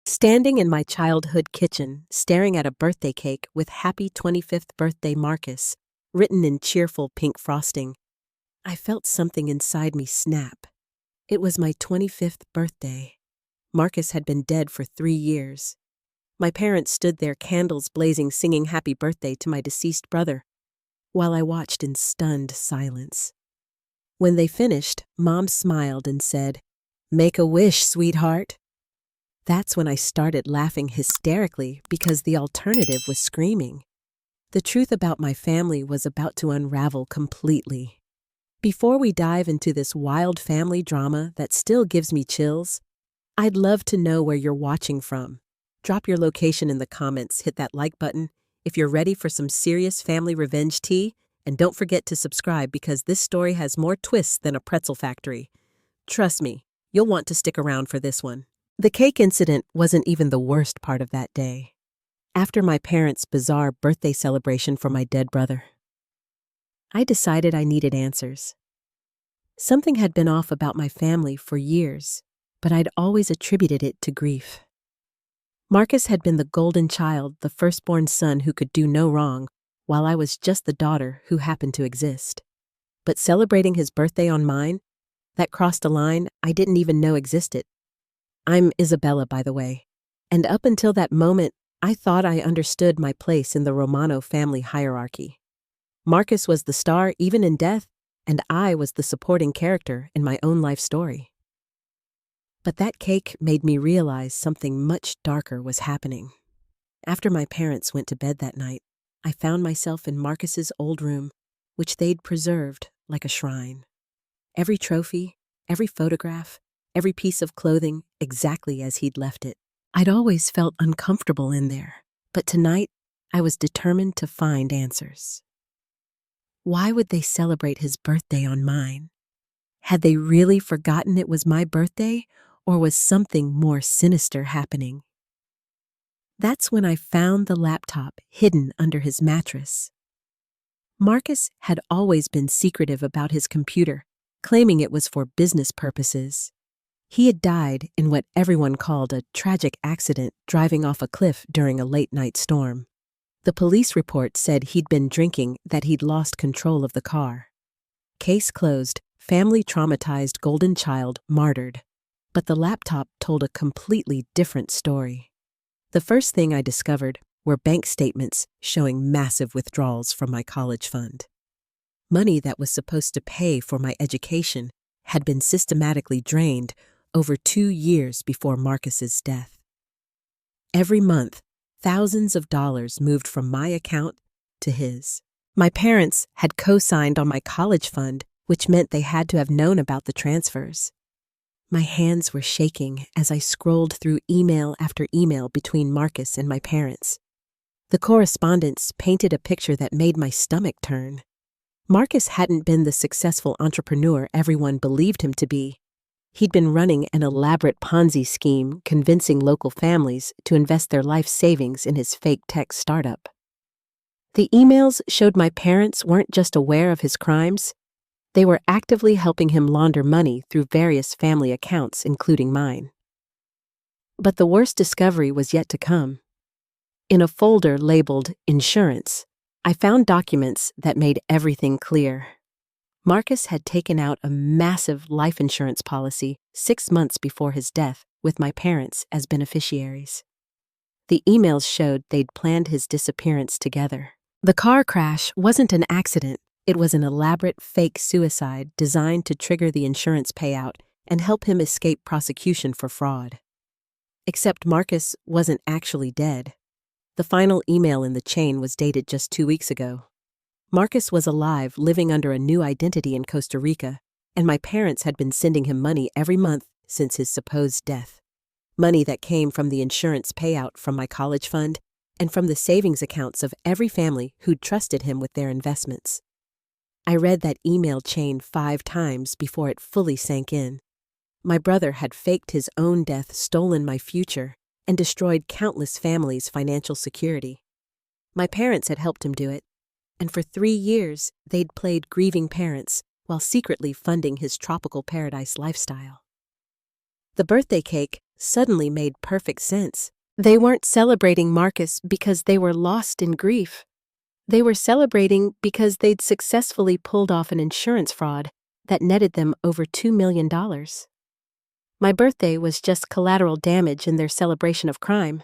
Standing in my childhood kitchen, staring at a birthday cake with Happy 25th Birthday Marcus, written in cheerful pink frosting, I felt something inside me snap. It was my 25th birthday. Marcus had been dead for 3 years. My parents stood there, candles blazing, singing happy birthday to my deceased brother, while I watched in stunned silence. When they finished, Mom smiled and said, "Make a wish, sweetheart." That's when I started laughing hysterically because the alternative was screaming. The truth about my family was about to unravel completely. Before we dive into this wild family drama that still gives me chills, I'd love to know where you're watching from. Drop your location in the comments, hit that like button if you're ready for some serious family revenge tea, and don't forget to subscribe because this story has more twists than a pretzel factory. Trust me, you'll want to stick around for this one. The cake incident wasn't even the worst part of that day. After my parents' bizarre birthday celebration for my dead brother, I decided I needed answers. Something had been off about my family for years, but I'd always attributed it to grief. Marcus had been the golden child, the firstborn son who could do no wrong, while I was just the daughter who happened to exist. But celebrating his birthday on mine, that crossed a line I didn't even know existed. I'm Isabella, by the way, and up until that moment, I thought I understood my place in the Romano family hierarchy. Marcus was the star even in death, and I was the supporting character in my own life story. But that cake made me realize something much darker was happening. After my parents went to bed that night, I found myself in Marcus's old room, which they'd preserved like a shrine. Every trophy, every photograph, every piece of clothing exactly as he'd left it. I'd always felt uncomfortable in there, but tonight I was determined to find answers. Why would they celebrate his birthday on mine? Had they really forgotten it was my birthday, or was something more sinister happening? That's when I found the laptop hidden under his mattress. Marcus had always been secretive about his computer, claiming it was for business purposes. He had died in what everyone called a tragic accident driving off a cliff during a late-night storm. The police report said he'd been drinking, that he'd lost control of the car. Case closed, family traumatized golden child martyred. But the laptop told a completely different story. The first thing I discovered were bank statements showing massive withdrawals from my college fund. Money that was supposed to pay for my education had been systematically drained over 2 years before Marcus's death. Every month, thousands of dollars moved from my account to his. My parents had co-signed on my college fund, which meant they had to have known about the transfers. My hands were shaking as I scrolled through email after email between Marcus and my parents. The correspondence painted a picture that made my stomach turn. Marcus hadn't been the successful entrepreneur everyone believed him to be. He'd been running an elaborate Ponzi scheme, convincing local families to invest their life savings in his fake tech startup. The emails showed my parents weren't just aware of his crimes, they were actively helping him launder money through various family accounts, including mine. But the worst discovery was yet to come. In a folder labeled Insurance, I found documents that made everything clear. Marcus had taken out a massive life insurance policy 6 months before his death, with my parents as beneficiaries. The emails showed they'd planned his disappearance together. The car crash wasn't an accident. It was an elaborate fake suicide designed to trigger the insurance payout and help him escape prosecution for fraud. Except Marcus wasn't actually dead. The final email in the chain was dated just 2 weeks ago. Marcus was alive, living under a new identity in Costa Rica, and my parents had been sending him money every month since his supposed death. Money that came from the insurance payout from my college fund and from the savings accounts of every family who'd trusted him with their investments. I read that email chain 5 times before it fully sank in. My brother had faked his own death, stolen my future, and destroyed countless families' financial security. My parents had helped him do it, and for 3 years they'd played grieving parents while secretly funding his tropical paradise lifestyle. The birthday cake suddenly made perfect sense. They weren't celebrating Marcus because they were lost in grief. They were celebrating because they'd successfully pulled off an insurance fraud that netted them over $2 million. My birthday was just collateral damage in their celebration of crime.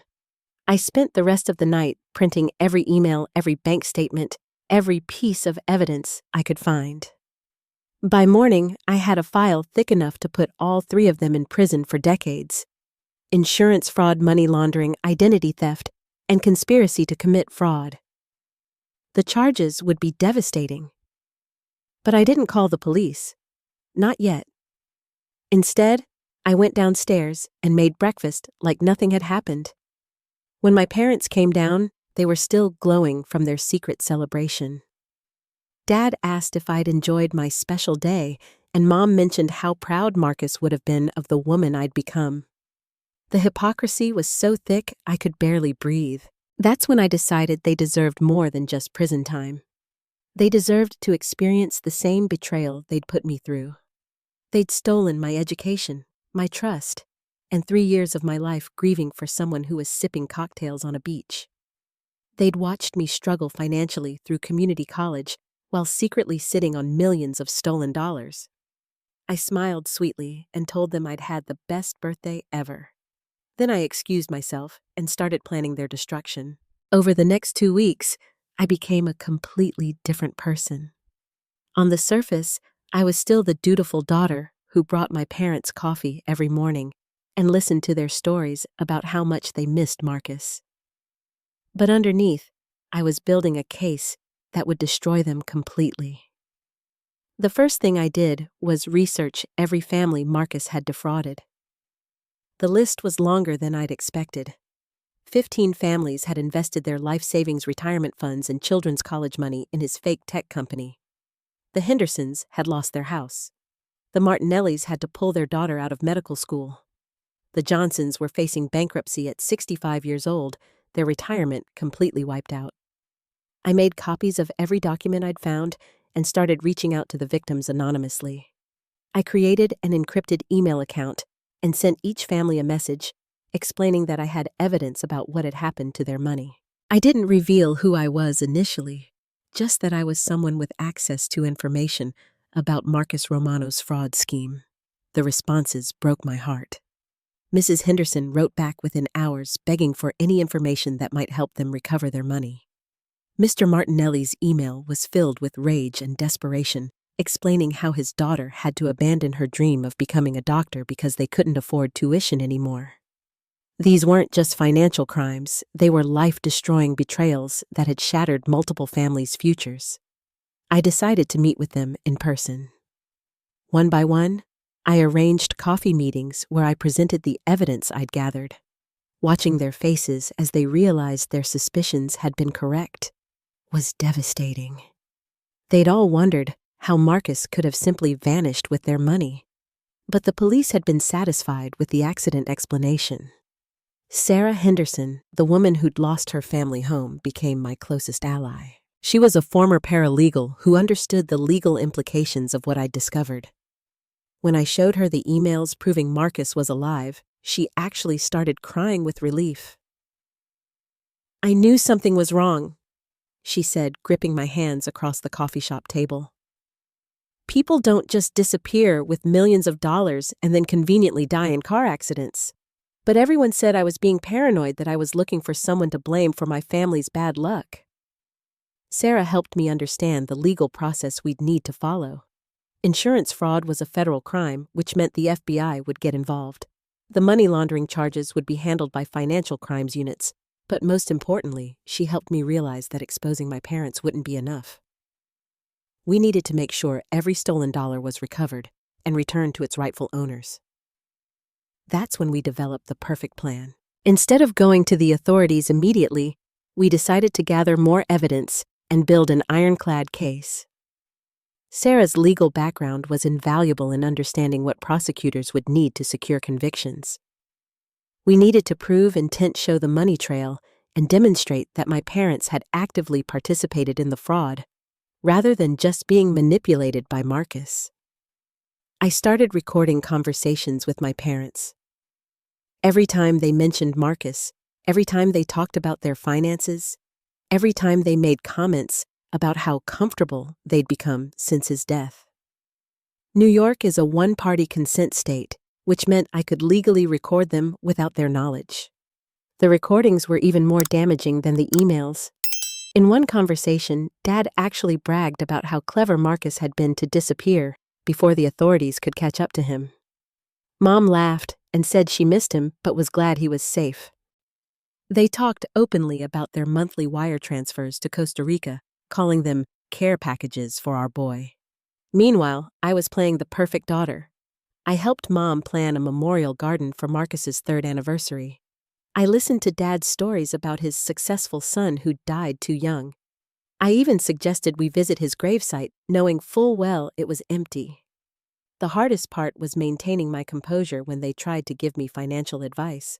I spent the rest of the night printing every email, every bank statement, every piece of evidence I could find. By morning, I had a file thick enough to put all three of them in prison for decades: insurance fraud, money laundering, identity theft, and conspiracy to commit fraud. The charges would be devastating. But I didn't call the police. Not yet. Instead, I went downstairs and made breakfast like nothing had happened. When my parents came down, they were still glowing from their secret celebration. Dad asked if I'd enjoyed my special day, and Mom mentioned how proud Marcus would have been of the woman I'd become. The hypocrisy was so thick I could barely breathe. That's when I decided they deserved more than just prison time. They deserved to experience the same betrayal they'd put me through. They'd stolen my education, my trust, and 3 years of my life grieving for someone who was sipping cocktails on a beach. They'd watched me struggle financially through community college while secretly sitting on millions of stolen dollars. I smiled sweetly and told them I'd had the best birthday ever. Then I excused myself and started planning their destruction. Over the next 2 weeks, I became a completely different person. On the surface, I was still the dutiful daughter who brought my parents coffee every morning and listened to their stories about how much they missed Marcus. But underneath, I was building a case that would destroy them completely. The first thing I did was research every family Marcus had defrauded. The list was longer than I'd expected. 15 families had invested their life savings retirement funds and children's college money in his fake tech company. The Hendersons had lost their house. The Martinellis had to pull their daughter out of medical school. The Johnsons were facing bankruptcy at 65 years old, their retirement completely wiped out. I made copies of every document I'd found and started reaching out to the victims anonymously. I created an encrypted email account and sent each family a message explaining that I had evidence about what had happened to their money. I didn't reveal who I was initially, just that I was someone with access to information about Marcus Romano's fraud scheme. The responses broke my heart. Mrs. Henderson wrote back within hours begging for any information that might help them recover their money. Mr. Martinelli's email was filled with rage and desperation, explaining how his daughter had to abandon her dream of becoming a doctor because they couldn't afford tuition anymore. These weren't just financial crimes, they were life-destroying betrayals that had shattered multiple families' futures. I decided to meet with them in person. One by one, I arranged coffee meetings where I presented the evidence I'd gathered. Watching their faces as they realized their suspicions had been correct was devastating. They'd all wondered how Marcus could have simply vanished with their money. But the police had been satisfied with the accident explanation. Sarah Henderson, the woman who'd lost her family home, became my closest ally. She was a former paralegal who understood the legal implications of what I'd discovered. When I showed her the emails proving Marcus was alive, she actually started crying with relief. "I knew something was wrong," she said, gripping my hands across the coffee shop table. "People don't just disappear with millions of dollars and then conveniently die in car accidents. But everyone said I was being paranoid, that I was looking for someone to blame for my family's bad luck." Sarah helped me understand the legal process we'd need to follow. Insurance fraud was a federal crime, which meant the FBI would get involved. The money laundering charges would be handled by financial crimes units, but most importantly, she helped me realize that exposing my parents wouldn't be enough. We needed to make sure every stolen dollar was recovered and returned to its rightful owners. That's when we developed the perfect plan. Instead of going to the authorities immediately, we decided to gather more evidence and build an ironclad case. Sarah's legal background was invaluable in understanding what prosecutors would need to secure convictions. We needed to prove intent, show the money trail, and demonstrate that my parents had actively participated in the fraud, rather than just being manipulated by Marcus. I started recording conversations with my parents. Every time they mentioned Marcus, every time they talked about their finances, every time they made comments about how comfortable they'd become since his death. New York is a one-party consent state, which meant I could legally record them without their knowledge. The recordings were even more damaging than the emails. In one conversation, Dad actually bragged about how clever Marcus had been to disappear before the authorities could catch up to him. Mom laughed and said she missed him but was glad he was safe. They talked openly about their monthly wire transfers to Costa Rica, calling them care packages for our boy. Meanwhile, I was playing the perfect daughter. I helped Mom plan a memorial garden for Marcus's 3rd anniversary. I listened to Dad's stories about his successful son who died too young. I even suggested we visit his gravesite, knowing full well it was empty. The hardest part was maintaining my composure when they tried to give me financial advice.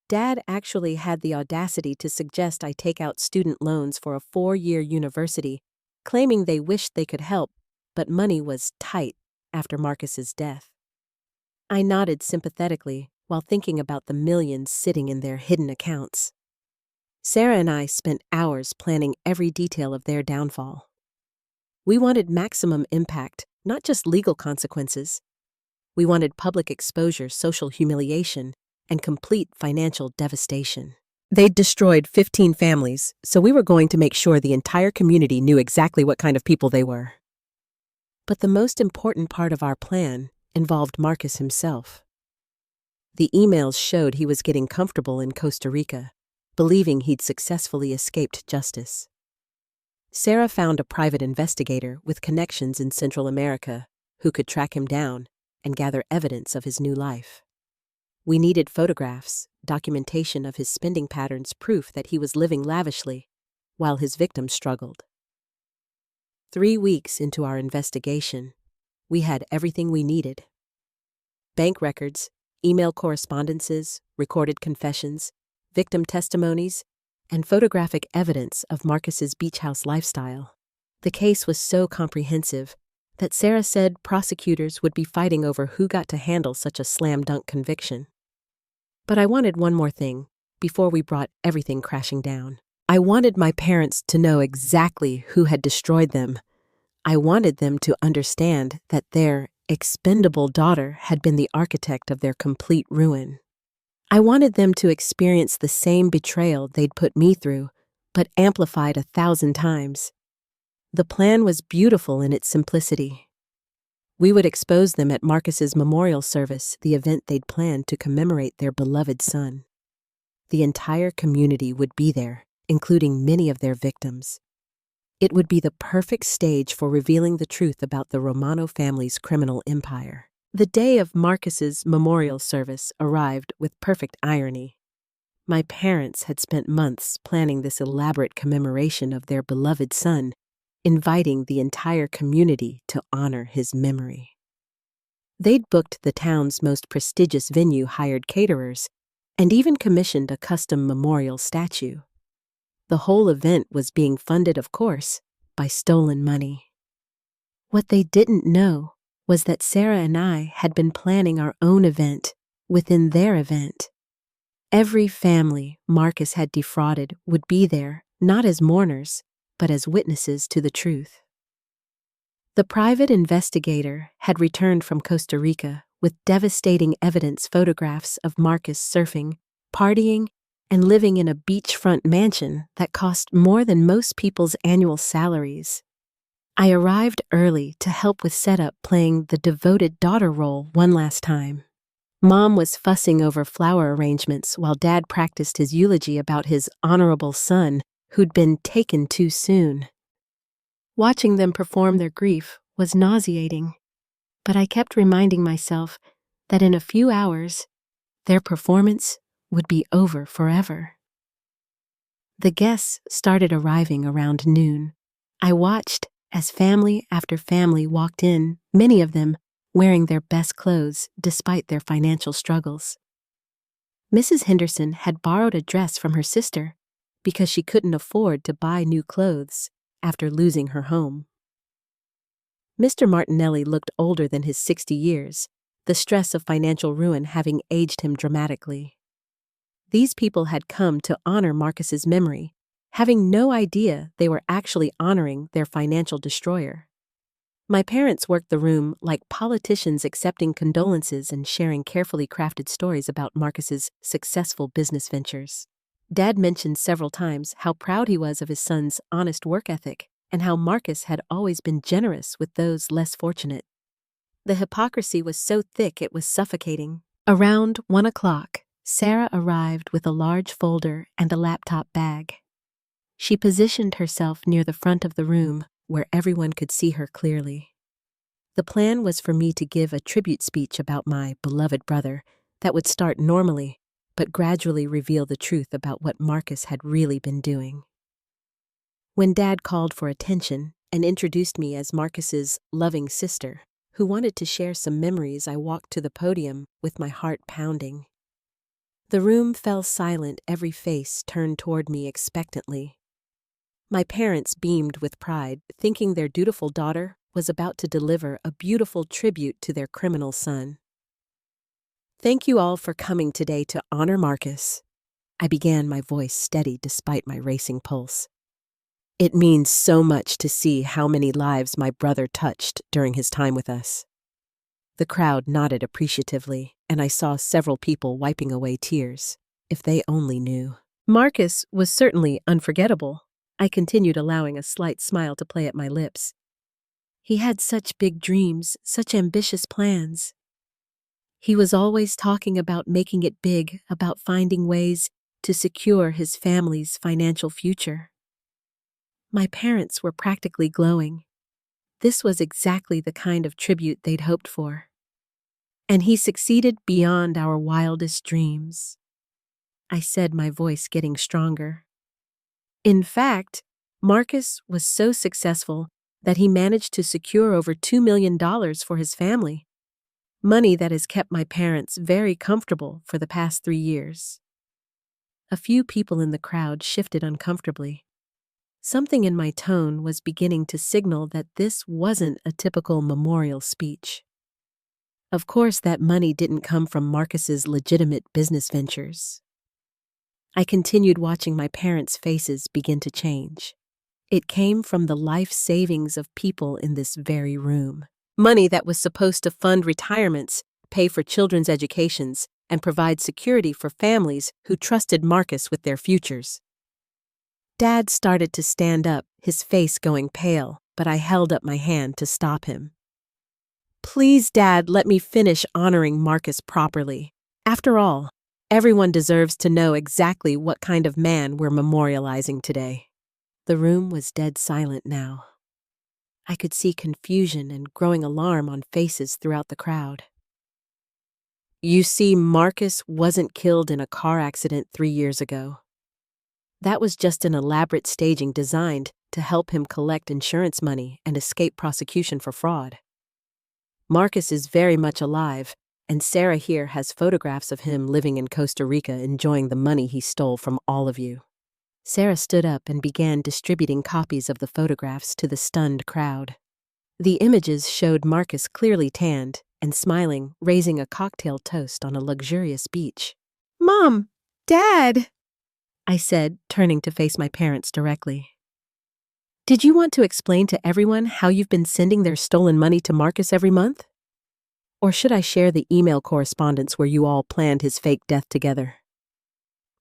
Dad actually had the audacity to suggest I take out student loans for a 4-year university, claiming they wished they could help, but money was tight after Marcus's death. I nodded sympathetically while thinking about the millions sitting in their hidden accounts. Sarah and I spent hours planning every detail of their downfall. We wanted maximum impact, not just legal consequences. We wanted public exposure, social humiliation, and complete financial devastation. They'd destroyed 15 families, so we were going to make sure the entire community knew exactly what kind of people they were. But the most important part of our plan involved Marcus himself. The emails showed he was getting comfortable in Costa Rica, believing he'd successfully escaped justice. Sarah found a private investigator with connections in Central America who could track him down and gather evidence of his new life. We needed photographs, documentation of his spending patterns, proof that he was living lavishly while his victim struggled. 3 weeks into our investigation, we had everything we needed. Bank records, email correspondences, recorded confessions, victim testimonies, and photographic evidence of Marcus's beach house lifestyle. The case was so comprehensive that Sarah said prosecutors would be fighting over who got to handle such a slam-dunk conviction. But I wanted one more thing before we brought everything crashing down. I wanted my parents to know exactly who had destroyed them. I wanted them to understand that their expendable daughter had been the architect of their complete ruin. I wanted them to experience the same betrayal they'd put me through, but amplified 1,000 times. The plan was beautiful in its simplicity. We would expose them at Marcus's memorial service, the event they'd planned to commemorate their beloved son. The entire community would be there, including many of their victims. It would be the perfect stage for revealing the truth about the Romano family's criminal empire. The day of Marcus's memorial service arrived with perfect irony. My parents had spent months planning this elaborate commemoration of their beloved son, inviting the entire community to honor his memory. They'd booked the town's most prestigious venue, hired caterers, and even commissioned a custom memorial statue. The whole event was being funded, of course, by stolen money. What they didn't know was that Sarah and I had been planning our own event within their event. Every family Marcus had defrauded would be there, not as mourners, but as witnesses to the truth. The private investigator had returned from Costa Rica with devastating evidence, photographs of Marcus surfing, partying, and living in a beachfront mansion that cost more than most people's annual salaries. I arrived early to help with setup, playing the devoted daughter role one last time. Mom was fussing over flower arrangements while Dad practiced his eulogy about his honorable son who'd been taken too soon. Watching them perform their grief was nauseating, but I kept reminding myself that in a few hours, their performance would be over forever. The guests started arriving around noon. I watched as family after family walked in, many of them wearing their best clothes despite their financial struggles. Mrs. Henderson had borrowed a dress from her sister because she couldn't afford to buy new clothes after losing her home. Mr. Martinelli looked older than his 60 years, the stress of financial ruin having aged him dramatically. These people had come to honor Marcus's memory, having no idea they were actually honoring their financial destroyer. My parents worked the room like politicians accepting condolences and sharing carefully crafted stories about Marcus's successful business ventures. Dad mentioned several times how proud he was of his son's honest work ethic and how Marcus had always been generous with those less fortunate. The hypocrisy was so thick it was suffocating. Around 1 o'clock, Sarah arrived with a large folder and a laptop bag. She positioned herself near the front of the room where everyone could see her clearly. The plan was for me to give a tribute speech about my beloved brother that would start normally, but gradually reveal the truth about what Marcus had really been doing. When Dad called for attention and introduced me as Marcus's loving sister, who wanted to share some memories, I walked to the podium with my heart pounding. The room fell silent, every face turned toward me expectantly. My parents beamed with pride, thinking their dutiful daughter was about to deliver a beautiful tribute to their criminal son. "Thank you all for coming today to honor Marcus." I began, my voice steady despite my racing pulse. "It means so much to see how many lives my brother touched during his time with us." The crowd nodded appreciatively, and I saw several people wiping away tears. If they only knew. Marcus was certainly unforgettable. I continued, allowing a slight smile to play at my lips. He had such big dreams, such ambitious plans. He was always talking about making it big, about finding ways to secure his family's financial future. My parents were practically glowing. This was exactly the kind of tribute they'd hoped for. And he succeeded beyond our wildest dreams. I said, my voice getting stronger. In fact, Marcus was so successful that he managed to secure over $2 million for his family, money that has kept my parents very comfortable for the past 3 years. A few people in the crowd shifted uncomfortably. Something in my tone was beginning to signal that this wasn't a typical memorial speech. Of course, that money didn't come from Marcus's legitimate business ventures. I continued, watching my parents' faces begin to change. It came from the life savings of people in this very room. Money that was supposed to fund retirements, pay for children's educations, and provide security for families who trusted Marcus with their futures. Dad started to stand up, his face going pale, but I held up my hand to stop him. "Please, Dad, let me finish honoring Marcus properly. After all, everyone deserves to know exactly what kind of man we're memorializing today." The room was dead silent now. I could see confusion and growing alarm on faces throughout the crowd. "You see, Marcus wasn't killed in a car accident 3 years ago. That was just an elaborate staging designed to help him collect insurance money and escape prosecution for fraud. Marcus is very much alive, and Sarah here has photographs of him living in Costa Rica enjoying the money he stole from all of you." Sarah stood up and began distributing copies of the photographs to the stunned crowd. The images showed Marcus clearly tanned and smiling, raising a cocktail toast on a luxurious beach. "Mom! Dad!" I said, turning to face my parents directly. "Did you want to explain to everyone how you've been sending their stolen money to Marcus every month? Or should I share the email correspondence where you all planned his fake death together?"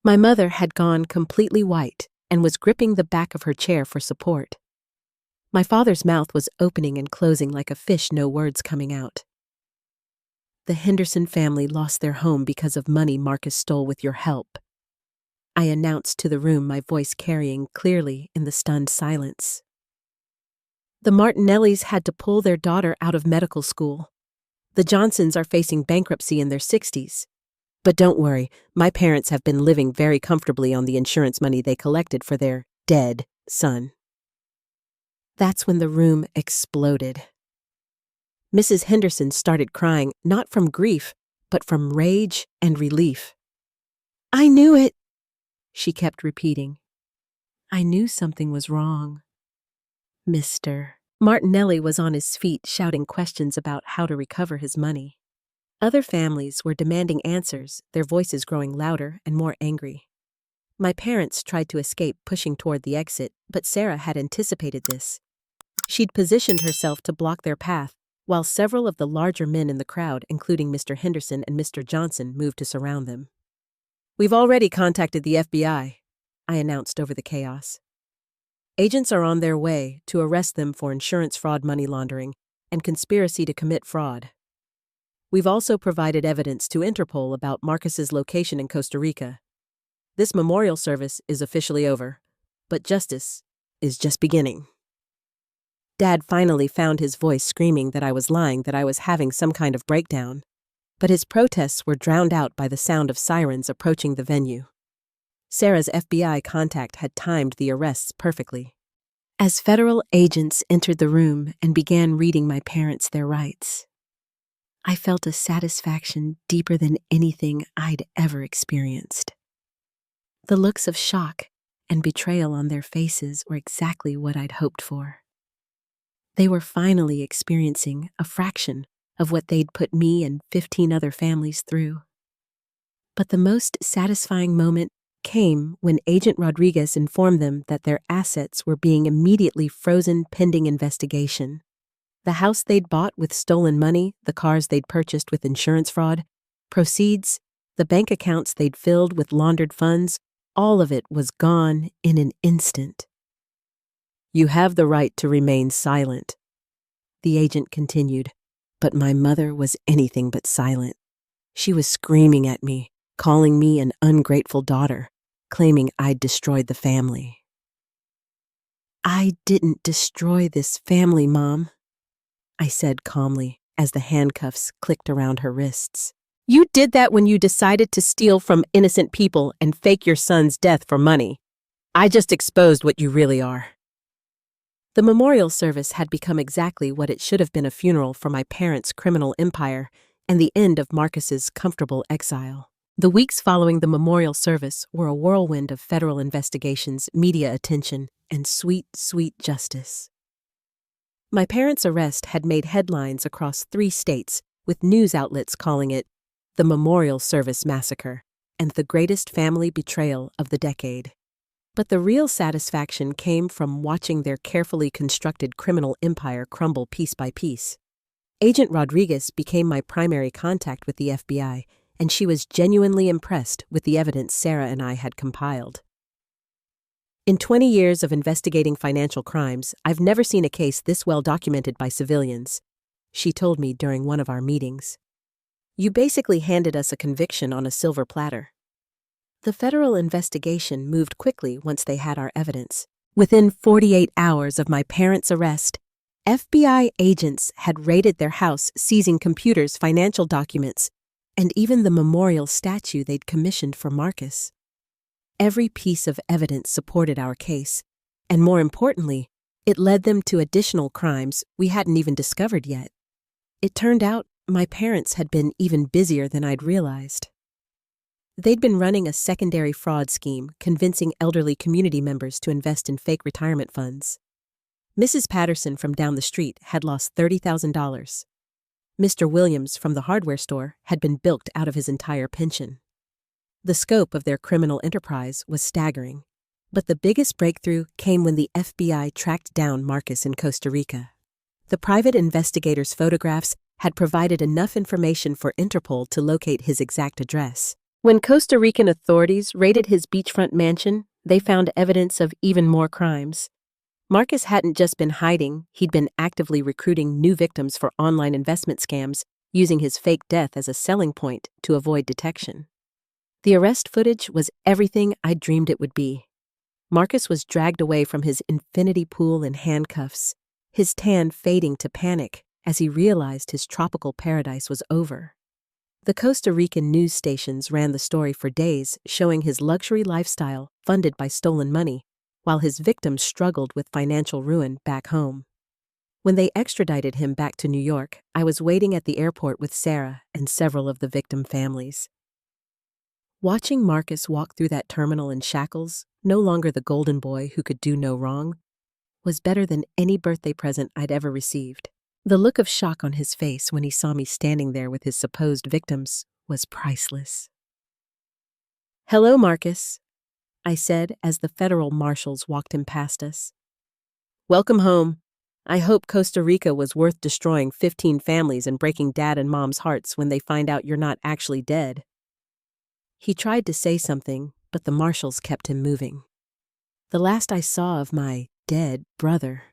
My mother had gone completely white and was gripping the back of her chair for support. My father's mouth was opening and closing like a fish, no words coming out. "The Henderson family lost their home because of money Marcus stole with your help," I announced to the room, my voice carrying clearly in the stunned silence. "The Martinellis had to pull their daughter out of medical school. The Johnsons are facing bankruptcy in their 60s. But don't worry, my parents have been living very comfortably on the insurance money they collected for their dead son." That's when the room exploded. Mrs. Henderson started crying, not from grief, but from rage and relief. "I knew it," she kept repeating. I knew something was wrong. Mr. Martinelli was on his feet shouting questions about how to recover his money. Other families were demanding answers, their voices growing louder and more angry. My parents tried to escape, pushing toward the exit, but Sarah had anticipated this. She'd positioned herself to block their path, while several of the larger men in the crowd, including Mr. Henderson and Mr. Johnson, moved to surround them. "We've already contacted the FBI," I announced over the chaos. "Agents are on their way to arrest them for insurance fraud, money laundering, and conspiracy to commit fraud. We've also provided evidence to Interpol about Marcus's location in Costa Rica. This memorial service is officially over, but justice is just beginning." Dad finally found his voice screaming that I was lying, that I was having some kind of breakdown. But his protests were drowned out by the sound of sirens approaching the venue. Sarah's FBI contact had timed the arrests perfectly. As federal agents entered the room and began reading my parents their rights, I felt a satisfaction deeper than anything I'd ever experienced. The looks of shock and betrayal on their faces were exactly what I'd hoped for. They were finally experiencing a fraction of what they'd put me and 15 other families through. But the most satisfying moment came when Agent Rodriguez informed them that their assets were being immediately frozen pending investigation. The house they'd bought with stolen money, the cars they'd purchased with insurance fraud, proceeds, the bank accounts they'd filled with laundered funds, all of it was gone in an instant. "You have the right to remain silent," the agent continued, but my mother was anything but silent. She was screaming at me, calling me an ungrateful daughter, claiming I'd destroyed the family. "I didn't destroy this family, Mom," I said calmly as the handcuffs clicked around her wrists. "You did that when you decided to steal from innocent people and fake your son's death for money. I just exposed what you really are." The memorial service had become exactly what it should have been: a funeral for my parents' criminal empire and the end of Marcus's comfortable exile. The weeks following the memorial service were a whirlwind of federal investigations, media attention, and sweet, sweet justice. My parents' arrest had made headlines across 3 states, with news outlets calling it the Memorial Service Massacre and the greatest family betrayal of the decade. But the real satisfaction came from watching their carefully constructed criminal empire crumble piece by piece. Agent Rodriguez became my primary contact with the FBI, and she was genuinely impressed with the evidence Sarah and I had compiled. "In 20 years of investigating financial crimes, I've never seen a case this well documented by civilians," she told me during one of our meetings. "You basically handed us a conviction on a silver platter." The federal investigation moved quickly once they had our evidence. Within 48 hours of my parents' arrest, FBI agents had raided their house, seizing computers, financial documents, and even the memorial statue they'd commissioned for Marcus. Every piece of evidence supported our case, and more importantly, it led them to additional crimes we hadn't even discovered yet. It turned out my parents had been even busier than I'd realized. They'd been running a secondary fraud scheme, convincing elderly community members to invest in fake retirement funds. Mrs. Patterson from down the street had lost $30,000. Mr. Williams from the hardware store had been bilked out of his entire pension. The scope of their criminal enterprise was staggering, but the biggest breakthrough came when the FBI tracked down Marcus in Costa Rica. The private investigator's photographs had provided enough information for Interpol to locate his exact address. When Costa Rican authorities raided his beachfront mansion, they found evidence of even more crimes. Marcus hadn't just been hiding, he'd been actively recruiting new victims for online investment scams, using his fake death as a selling point to avoid detection. The arrest footage was everything I dreamed it would be. Marcus was dragged away from his infinity pool in handcuffs, his tan fading to panic as he realized his tropical paradise was over. The Costa Rican news stations ran the story for days, showing his luxury lifestyle funded by stolen money, while his victims struggled with financial ruin back home. When they extradited him back to New York, I was waiting at the airport with Sarah and several of the victim families. Watching Marcus walk through that terminal in shackles, no longer the golden boy who could do no wrong, was better than any birthday present I'd ever received. The look of shock on his face when he saw me standing there with his supposed victims was priceless. "Hello, Marcus," I said as the federal marshals walked him past us. "Welcome home. I hope Costa Rica was worth destroying 15 families and breaking Dad and Mom's hearts when they find out you're not actually dead." He tried to say something, but the marshals kept him moving. The last I saw of my dead brother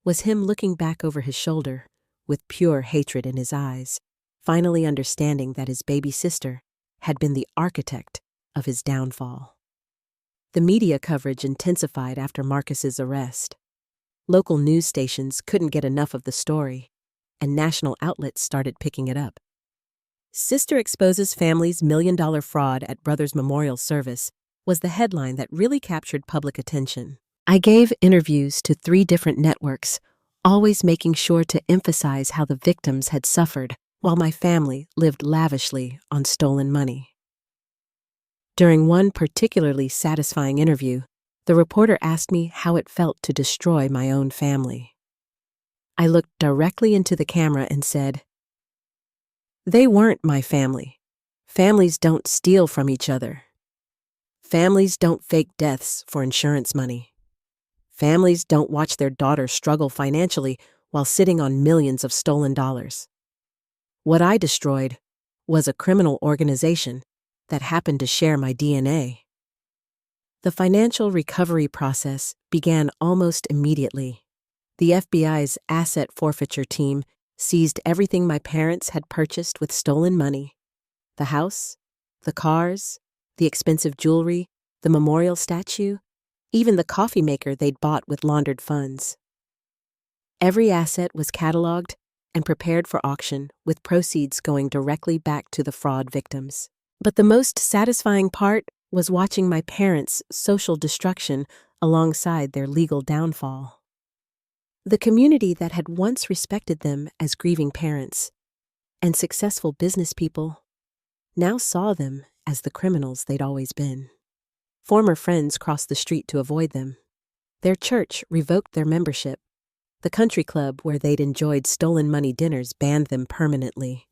was him looking back over his shoulder with pure hatred in his eyes, finally understanding that his baby sister had been the architect of his downfall. The media coverage intensified after Marcus's arrest. Local news stations couldn't get enough of the story, and national outlets started picking it up. "Sister exposes family's $1 million fraud at brother's memorial service" was the headline that really captured public attention. I gave interviews to 3 different networks, always making sure to emphasize how the victims had suffered while my family lived lavishly on stolen money. During one particularly satisfying interview, the reporter asked me how it felt to destroy my own family. I looked directly into the camera and said, "They weren't my family. Families don't steal from each other. Families don't fake deaths for insurance money. Families don't watch their daughters struggle financially while sitting on millions of stolen dollars. What I destroyed was a criminal organization that happened to share my DNA." The financial recovery process began almost immediately. The FBI's asset forfeiture team seized everything my parents had purchased with stolen money: the house, the cars, the expensive jewelry, the memorial statue, even the coffee maker they'd bought with laundered funds. Every asset was cataloged and prepared for auction, with proceeds going directly back to the fraud victims. But the most satisfying part was watching my parents' social destruction alongside their legal downfall. The community that had once respected them as grieving parents and successful business people now saw them as the criminals they'd always been. Former friends crossed the street to avoid them. Their church revoked their membership. The country club where they'd enjoyed stolen money dinners banned them permanently.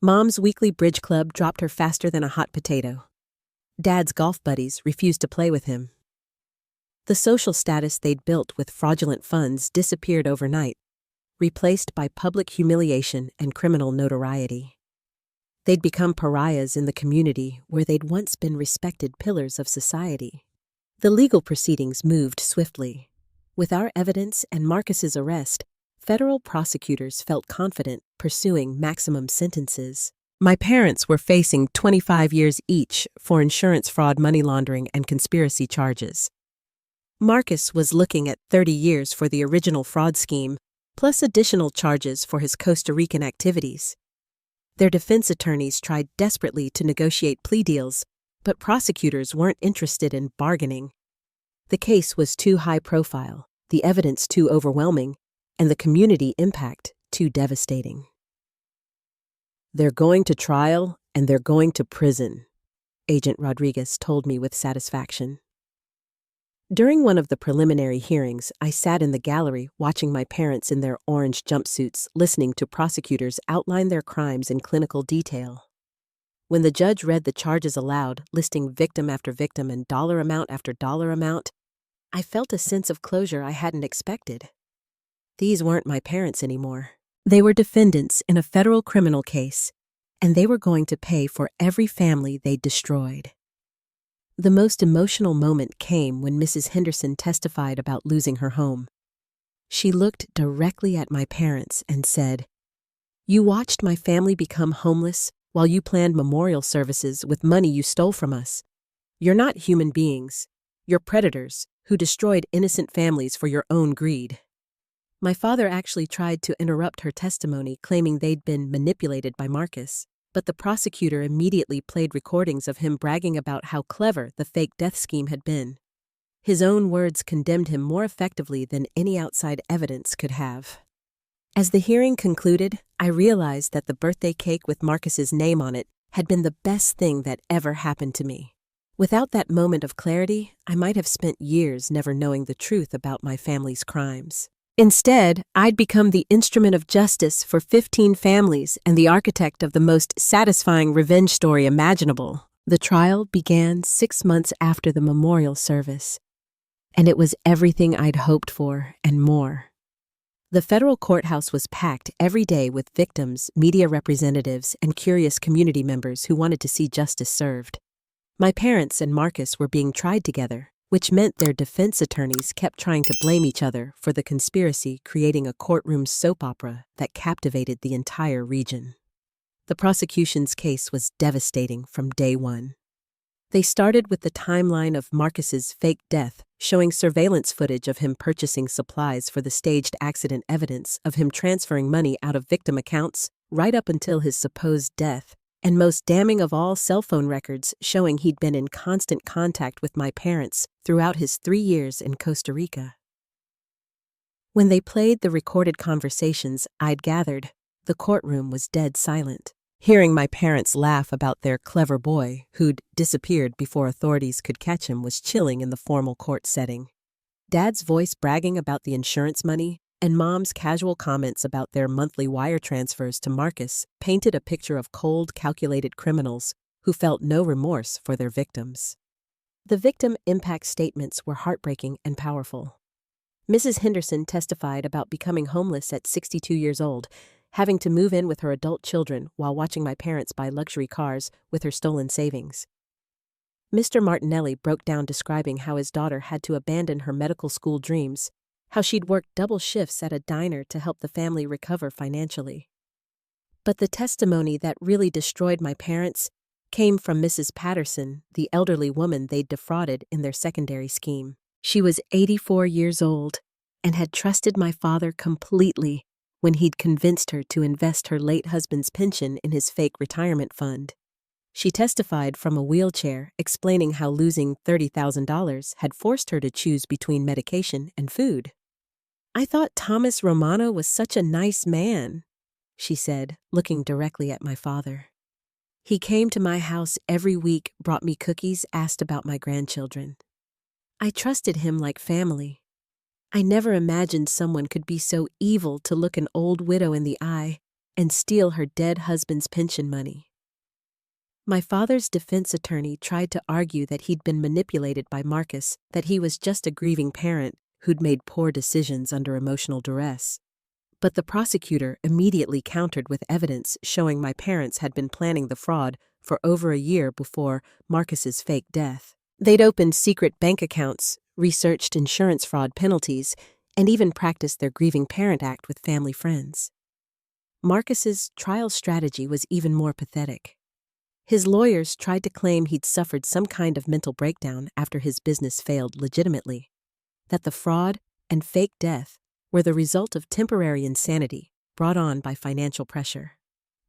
Mom's weekly bridge club dropped her faster than a hot potato. Dad's golf buddies refused to play with him. The social status they'd built with fraudulent funds disappeared overnight, replaced by public humiliation and criminal notoriety. They'd become pariahs in the community where they'd once been respected pillars of society. The legal proceedings moved swiftly. With our evidence and Marcus's arrest, federal prosecutors felt confident pursuing maximum sentences. My parents were facing 25 years each for insurance fraud, money laundering, and conspiracy charges. Marcus was looking at 30 years for the original fraud scheme, plus additional charges for his Costa Rican activities. Their defense attorneys tried desperately to negotiate plea deals, but prosecutors weren't interested in bargaining. The case was too high profile, the evidence too overwhelming, and the community impact too devastating. "They're going to trial and they're going to prison," Agent Rodriguez told me with satisfaction. During one of the preliminary hearings, I sat in the gallery watching my parents in their orange jumpsuits, listening to prosecutors outline their crimes in clinical detail. When the judge read the charges aloud, listing victim after victim and dollar amount after dollar amount, I felt a sense of closure I hadn't expected. These weren't my parents anymore. They were defendants in a federal criminal case, and they were going to pay for every family they'd destroyed. The most emotional moment came when Mrs. Henderson testified about losing her home. She looked directly at my parents and said, "You watched my family become homeless while you planned memorial services with money you stole from us. You're not human beings. You're predators who destroyed innocent families for your own greed." My father actually tried to interrupt her testimony, claiming they'd been manipulated by Marcus, but the prosecutor immediately played recordings of him bragging about how clever the fake death scheme had been. His own words condemned him more effectively than any outside evidence could have. As the hearing concluded, I realized that the birthday cake with Marcus's name on it had been the best thing that ever happened to me. Without that moment of clarity, I might have spent years never knowing the truth about my family's crimes. Instead, I'd become the instrument of justice for 15 families and the architect of the most satisfying revenge story imaginable. The trial began 6 months after the memorial service, and it was everything I'd hoped for and more. The federal courthouse was packed every day with victims, media representatives, and curious community members who wanted to see justice served. My parents and Marcus were being tried together, which meant their defense attorneys kept trying to blame each other for the conspiracy, creating a courtroom soap opera that captivated the entire region. The prosecution's case was devastating from day one. They started with the timeline of Marcus's fake death, showing surveillance footage of him purchasing supplies for the staged accident, evidence of him transferring money out of victim accounts right up until his supposed death, and most damning of all, cell phone records showing he'd been in constant contact with my parents throughout his 3 years in Costa Rica. When they played the recorded conversations I'd gathered, the courtroom was dead silent. Hearing my parents laugh about their clever boy who'd disappeared before authorities could catch him was chilling in the formal court setting. Dad's voice bragging about the insurance money and Mom's casual comments about their monthly wire transfers to Marcus painted a picture of cold, calculated criminals who felt no remorse for their victims. The victim impact statements were heartbreaking and powerful. Mrs. Henderson testified about becoming homeless at 62 years old, having to move in with her adult children while watching my parents buy luxury cars with her stolen savings. Mr. Martinelli broke down describing how his daughter had to abandon her medical school dreams, how she'd worked double shifts at a diner to help the family recover financially. But the testimony that really destroyed my parents came from Mrs. Patterson, the elderly woman they'd defrauded in their secondary scheme. She was 84 years old and had trusted my father completely when he'd convinced her to invest her late husband's pension in his fake retirement fund. She testified from a wheelchair, explaining how losing $30,000 had forced her to choose between medication and food. "I thought Thomas Romano was such a nice man," she said, looking directly at my father. "He came to my house every week, brought me cookies, asked about my grandchildren. I trusted him like family. I never imagined someone could be so evil to look an old widow in the eye and steal her dead husband's pension money." My father's defense attorney tried to argue that he'd been manipulated by Marcus, that he was just a grieving parent who'd made poor decisions under emotional duress. But the prosecutor immediately countered with evidence showing my parents had been planning the fraud for over a year before Marcus's fake death. They'd opened secret bank accounts, researched insurance fraud penalties, and even practiced their grieving parent act with family friends. Marcus's trial strategy was even more pathetic. His lawyers tried to claim he'd suffered some kind of mental breakdown after his business failed legitimately, that the fraud and fake death were the result of temporary insanity brought on by financial pressure.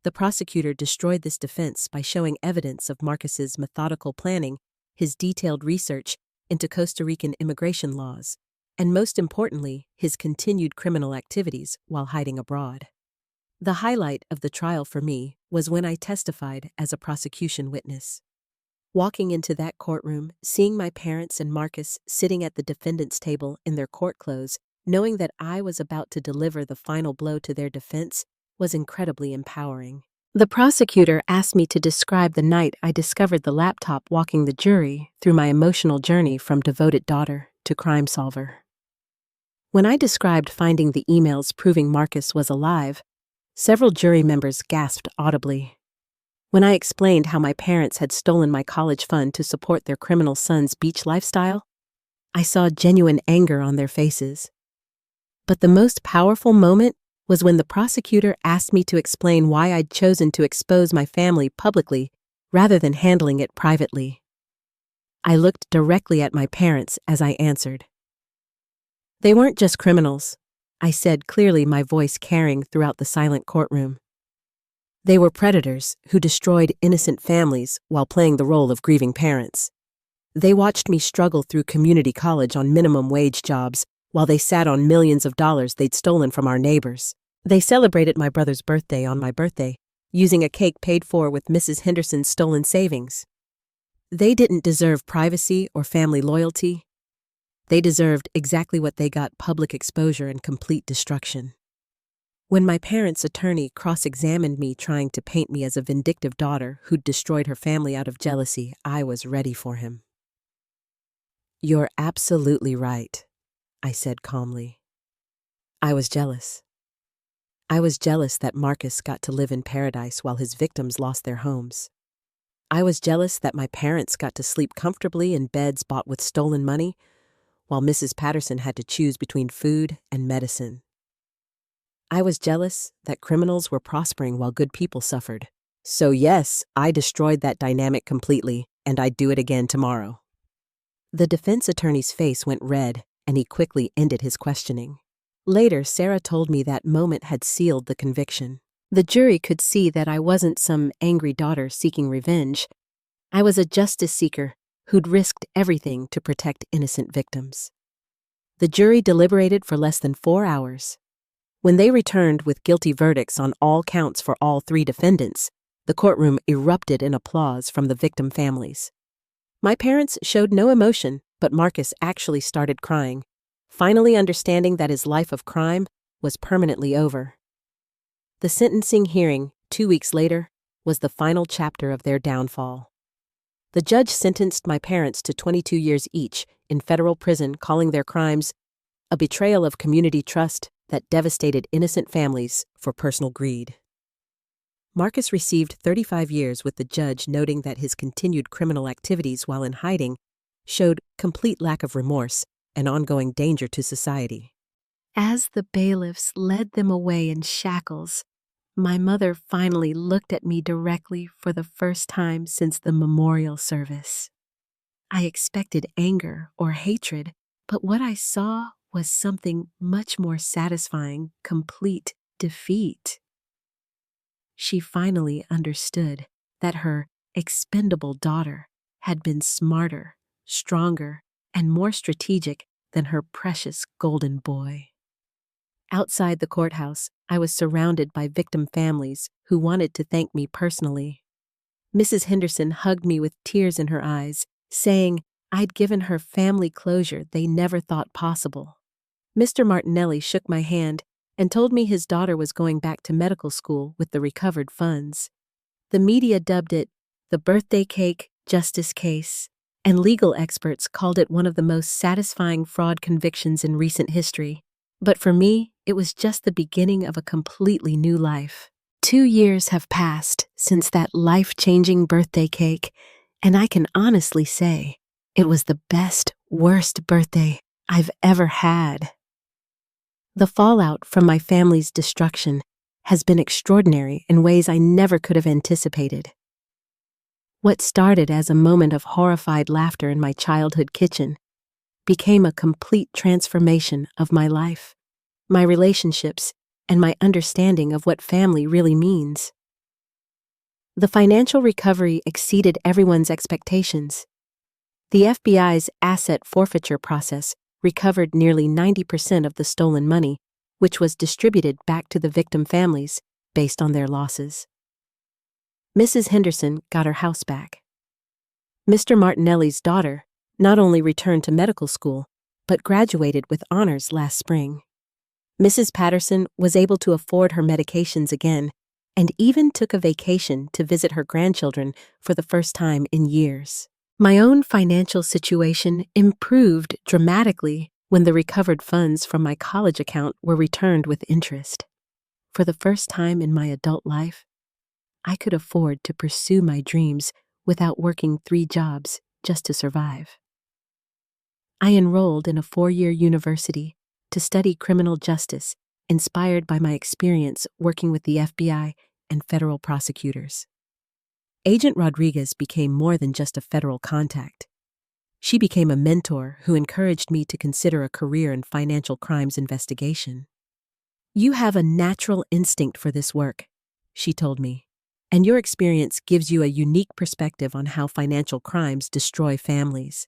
The prosecutor destroyed this defense by showing evidence of Marcus's methodical planning, his detailed research into Costa Rican immigration laws, and most importantly, his continued criminal activities while hiding abroad. The highlight of the trial for me was when I testified as a prosecution witness. Walking into that courtroom, seeing my parents and Marcus sitting at the defendant's table in their court clothes, knowing that I was about to deliver the final blow to their defense, was incredibly empowering. The prosecutor asked me to describe the night I discovered the laptop walking the jury through my emotional journey from devoted daughter to crime solver. When I described finding the emails proving Marcus was alive, several jury members gasped audibly. When I explained how my parents had stolen my college fund to support their criminal son's beach lifestyle, I saw genuine anger on their faces. But the most powerful moment was when the prosecutor asked me to explain why I'd chosen to expose my family publicly rather than handling it privately. I looked directly at my parents as I answered. "They weren't just criminals," I said, clearly, my voice carrying throughout the silent courtroom. "They were predators who destroyed innocent families while playing the role of grieving parents. They watched me struggle through community college on minimum wage jobs while they sat on millions of dollars they'd stolen from our neighbors. They celebrated my brother's birthday on my birthday, using a cake paid for with Mrs. Henderson's stolen savings. They didn't deserve privacy or family loyalty. They deserved exactly what they got: public exposure and complete destruction. When my parents' attorney cross-examined me, trying to paint me as a vindictive daughter who'd destroyed her family out of jealousy, I was ready for him. "You're absolutely right," I said calmly. I was jealous. I was jealous that Marcus got to live in paradise while his victims lost their homes. I was jealous that my parents got to sleep comfortably in beds bought with stolen money, while Mrs. Patterson had to choose between food and medicine. I was jealous that criminals were prospering while good people suffered. So yes, I destroyed that dynamic completely, and I'd do it again tomorrow. The defense attorney's face went red, and he quickly ended his questioning. Later, Sarah told me that moment had sealed the conviction. The jury could see that I wasn't some angry daughter seeking revenge. I was a justice seeker who'd risked everything to protect innocent victims. The jury deliberated for less than 4 hours. When they returned with guilty verdicts on all counts for all 3 defendants, the courtroom erupted in applause from the victim families. My parents showed no emotion, but Marcus actually started crying, finally understanding that his life of crime was permanently over. The sentencing hearing, 2 weeks later, was the final chapter of their downfall. The judge sentenced my parents to 22 years each in federal prison, calling their crimes a betrayal of community trust that devastated innocent families for personal greed. Marcus received 35 years, with the judge noting that his continued criminal activities while in hiding showed complete lack of remorse and ongoing danger to society. As the bailiffs led them away in shackles, my mother finally looked at me directly for the first time since the memorial service. I expected anger or hatred, but what I saw was something much more satisfying: complete defeat. She finally understood that her expendable daughter had been smarter, stronger, and more strategic than her precious golden boy. Outside the courthouse, I was surrounded by victim families who wanted to thank me personally. Mrs. Henderson hugged me with tears in her eyes, saying I'd given her family closure they never thought possible. Mr. Martinelli shook my hand and told me his daughter was going back to medical school with the recovered funds. The media dubbed it the birthday cake justice case, and legal experts called it one of the most satisfying fraud convictions in recent history. But for me, it was just the beginning of a completely new life. 2 years have passed since that life-changing birthday cake, and I can honestly say it was the best, worst birthday I've ever had. The fallout from my family's destruction has been extraordinary in ways I never could have anticipated. What started as a moment of horrified laughter in my childhood kitchen became a complete transformation of my life, my relationships, and my understanding of what family really means. The financial recovery exceeded everyone's expectations. The FBI's asset forfeiture process recovered nearly 90% of the stolen money, which was distributed back to the victim families based on their losses. Mrs. Henderson got her house back. Mr. Martinelli's daughter not only returned to medical school, but graduated with honors last spring. Mrs. Patterson was able to afford her medications again and even took a vacation to visit her grandchildren for the first time in years. My own financial situation improved dramatically when the recovered funds from my college account were returned with interest. For the first time in my adult life, I could afford to pursue my dreams without working 3 jobs just to survive. I enrolled in a 4-year university to study criminal justice, inspired by my experience working with the FBI and federal prosecutors. Agent Rodriguez became more than just a federal contact. She became a mentor who encouraged me to consider a career in financial crimes investigation. "You have a natural instinct for this work," she told me, "and your experience gives you a unique perspective on how financial crimes destroy families."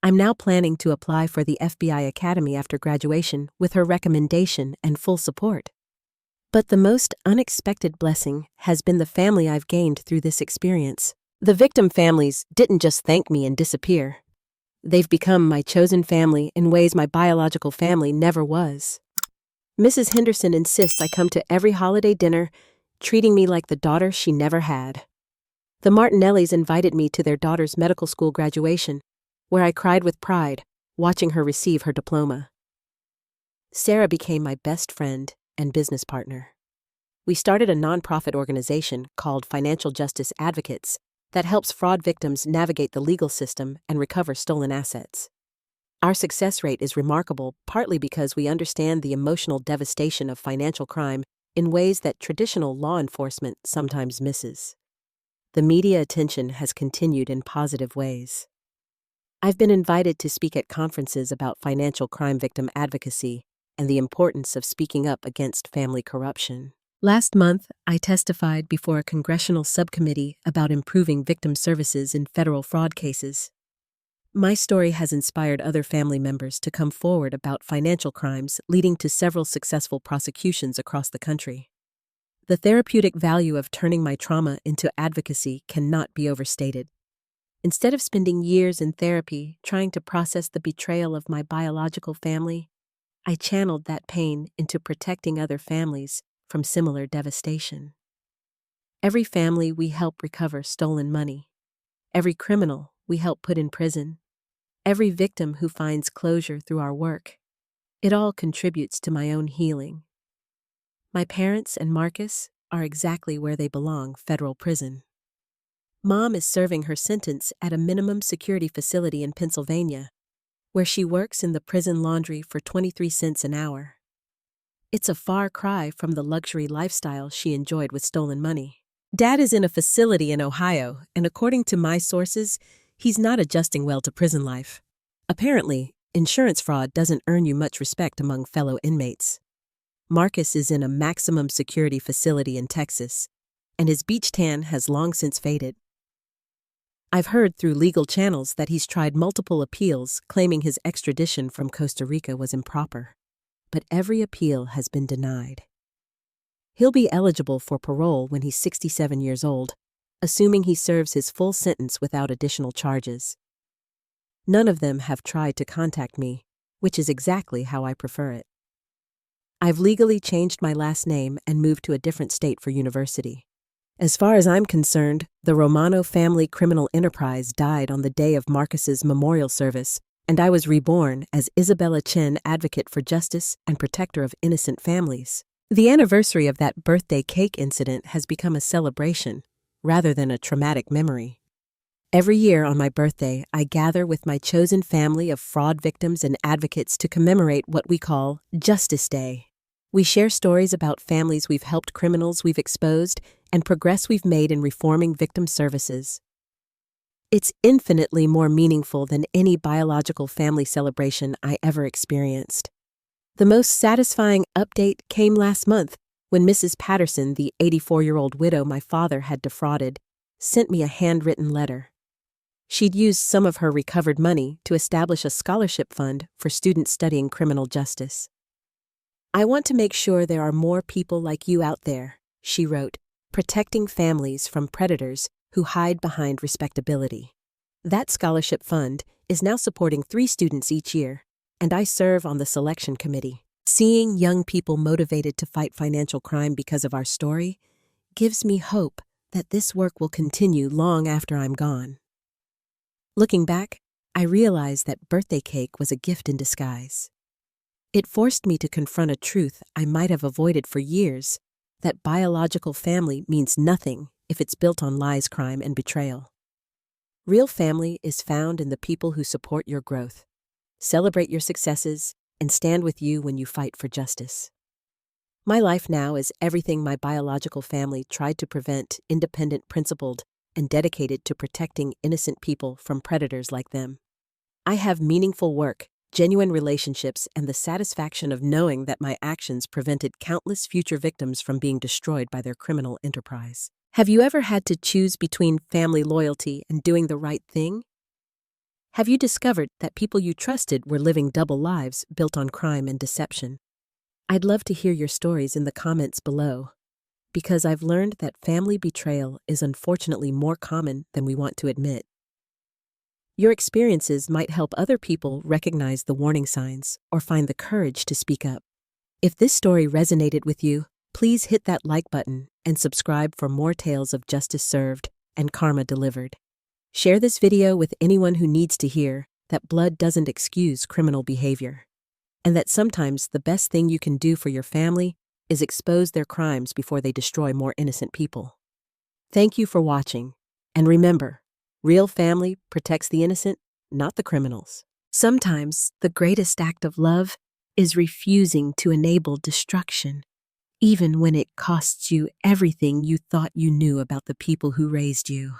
I'm now planning to apply for the FBI Academy after graduation with her recommendation and full support. But the most unexpected blessing has been the family I've gained through this experience. The victim families didn't just thank me and disappear. They've become my chosen family in ways my biological family never was. Mrs. Henderson insists I come to every holiday dinner, treating me like the daughter she never had. The Martinellis invited me to their daughter's medical school graduation, where I cried with pride, watching her receive her diploma. Sarah became my best friend and business partner. We started a nonprofit organization called Financial Justice Advocates that helps fraud victims navigate the legal system and recover stolen assets. Our success rate is remarkable partly because we understand the emotional devastation of financial crime in ways that traditional law enforcement sometimes misses. The media attention has continued in positive ways. I've been invited to speak at conferences about financial crime victim advocacy and the importance of speaking up against family corruption. Last month, I testified before a congressional subcommittee about improving victim services in federal fraud cases. My story has inspired other family members to come forward about financial crimes, leading to several successful prosecutions across the country. The therapeutic value of turning my trauma into advocacy cannot be overstated. Instead of spending years in therapy trying to process the betrayal of my biological family, I channeled that pain into protecting other families from similar devastation. Every family we help recover stolen money. Every criminal we help put in prison. Every victim who finds closure through our work. It all contributes to my own healing. My parents and Marcus are exactly where they belong, federal prison. Mom is serving her sentence at a minimum security facility in Pennsylvania, where she works in the prison laundry for 23 cents an hour. It's a far cry from the luxury lifestyle she enjoyed with stolen money. Dad is in a facility in Ohio, and according to my sources, he's not adjusting well to prison life. Apparently, insurance fraud doesn't earn you much respect among fellow inmates. Marcus is in a maximum security facility in Texas, and his beach tan has long since faded. I've heard through legal channels that he's tried multiple appeals claiming his extradition from Costa Rica was improper, but every appeal has been denied. He'll be eligible for parole when he's 67 years old, assuming he serves his full sentence without additional charges. None of them have tried to contact me, which is exactly how I prefer it. I've legally changed my last name and moved to a different state for university. As far as I'm concerned, the Romano family criminal enterprise died on the day of Marcus's memorial service, and I was reborn as Isabella Chen, advocate for justice and protector of innocent families. The anniversary of that birthday cake incident has become a celebration, rather than a traumatic memory. Every year on my birthday, I gather with my chosen family of fraud victims and advocates to commemorate what we call Justice Day. We share stories about families we've helped, criminals we've exposed, and progress we've made in reforming victim services. It's infinitely more meaningful than any biological family celebration I ever experienced. The most satisfying update came last month when Mrs. Patterson, the 84-year-old widow my father had defrauded, sent me a handwritten letter. She'd used some of her recovered money to establish a scholarship fund for students studying criminal justice. "I want to make sure there are more people like you out there," she wrote, "protecting families from predators who hide behind respectability. That scholarship fund is now supporting 3 students each year, and I serve on the selection committee. Seeing young people motivated to fight financial crime because of our story gives me hope that this work will continue long after I'm gone." Looking back, I realize that birthday cake was a gift in disguise. It forced me to confront a truth I might have avoided for years, that biological family means nothing if it's built on lies, crime, and betrayal. Real family is found in the people who support your growth, celebrate your successes, and stand with you when you fight for justice. My life now is everything my biological family tried to prevent: independent, principled, and dedicated to protecting innocent people from predators like them. I have meaningful work, genuine relationships, and the satisfaction of knowing that my actions prevented countless future victims from being destroyed by their criminal enterprise. Have you ever had to choose between family loyalty and doing the right thing? Have you discovered that people you trusted were living double lives built on crime and deception? I'd love to hear your stories in the comments below, because I've learned that family betrayal is unfortunately more common than we want to admit. Your experiences might help other people recognize the warning signs or find the courage to speak up. If this story resonated with you, please hit that like button and subscribe for more tales of justice served and karma delivered. Share this video with anyone who needs to hear that blood doesn't excuse criminal behavior, and that sometimes the best thing you can do for your family is expose their crimes before they destroy more innocent people. Thank you for watching, and remember, real family protects the innocent, not the criminals. Sometimes the greatest act of love is refusing to enable destruction, even when it costs you everything you thought you knew about the people who raised you.